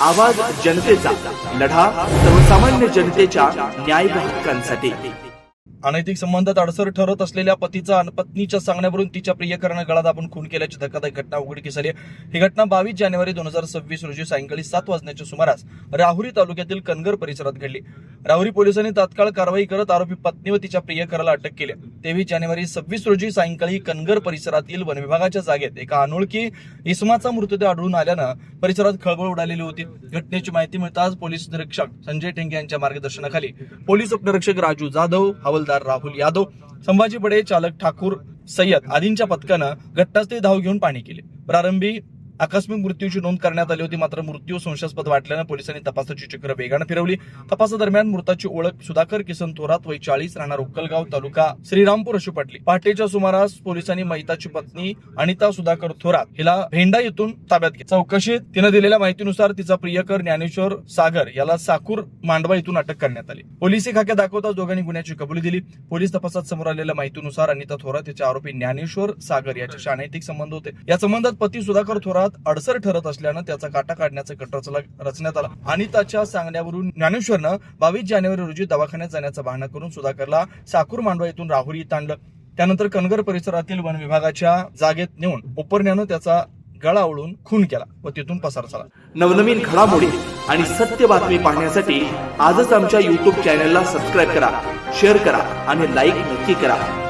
आवाज जनतेचा, लढा सर्वसामान्य जनतेच्या न्याय व हक्कांसाठी। अनैतिक संबंधात अडसर ठरत असलेल्या पतीचा पत्नीच्या सांगण्यावरून तिच्या प्रियकरानं गळा दाबून खून केल्याची धक्कादायक घटना उघडकीस आली। ही घटना 22 जानेवारी 2026 रोजी सायंकाळी 7 वाजण्याच्या सुमारास राहुरी तालुक्यातील कनगर परिसरात घडली। राहुरी पोलिसांनी तात्काळ कारवाई करत आरोपी पत्नी व तिच्या प्रियकराला अटक केली। 23 जानेवारी 26 रोजी सायंकाळी कनगर परिसरातील वन विभागाच्या जागेत एका अनोळखी इसमाचा मृतदेह आढळून आल्यानं परिसरात खळबळ उडालेली होती। घटनेची माहिती मिळताच पोलीस निरीक्षक संजय टेंगे यांच्या मार्गदर्शनाखाली पोलीस उपनिरीक्षक राजू जाधव, हवालदार राहुल यादव, संभाजी बडे, चालक ठाकूर सय्यद आदींच्या पथकानं घटनास्थळी धाव घेऊन पाहणी केली। प्रारंभी आकस्मिक मृत्यूची नोंद करण्यात आली होती, मात्र मृत्यू संशयास्पद वाटल्यानं पोलिसांनी तपासाची चक्र वेगानं फिरवली। तपासादरम्यान मृताची ओळख सुधाकर किसन थोरात, वय 40, राहणार उक्कलगाव, तालुका श्रीरामपूर अशी पटली। पहाटेच्या सुमारास पोलिसांनी मयताची पत्नी अनिता सुधाकर थोरात हिला भेंडा येथून ताब्यात घेतली। चौकशीत तिने दिलेल्या माहितीनुसार तिचा प्रियकर ज्ञानेश्वर सागर याला साकूर मांडवा येथून अटक करण्यात आली। पोलिसी खाक्या दाखवताच दोघांनी गुन्ह्याची कबुली दिली। पोलीस तपासात समोर आलेल्या माहितीनुसार अनिता थोरात याचे आरोपी ज्ञानेश्वर सागर याच्याशी अनैतिक संबंध होते। या संबंधात पती सुधाकर थोरात अडसर ठरत असल्यानं त्याचा काटा काढण्याचा कट रचण्यात आला। अनिताच्या सांगण्यावरून ज्ञानेश्वरनं 22 जानेवारी रोजी दवाखान्यात जाण्याचा बहाणा करून सुधाकरला साकूर मांडवा येथून राहुरी इथं आणलं। त्यानंतर कनगर परिसरातील वन विभागाच्या जागेत नेऊन उपरण्यानं त्याचा गळा आवळून खून केला व तिथून पसार झाला। नवनवीन घडामोडी आणि सत्य बातमी पाहण्यासाठी आजच आमच्या YouTube चॅनलला सबस्क्राईब करा, शेअर करा आणि लाईक नक्की करा।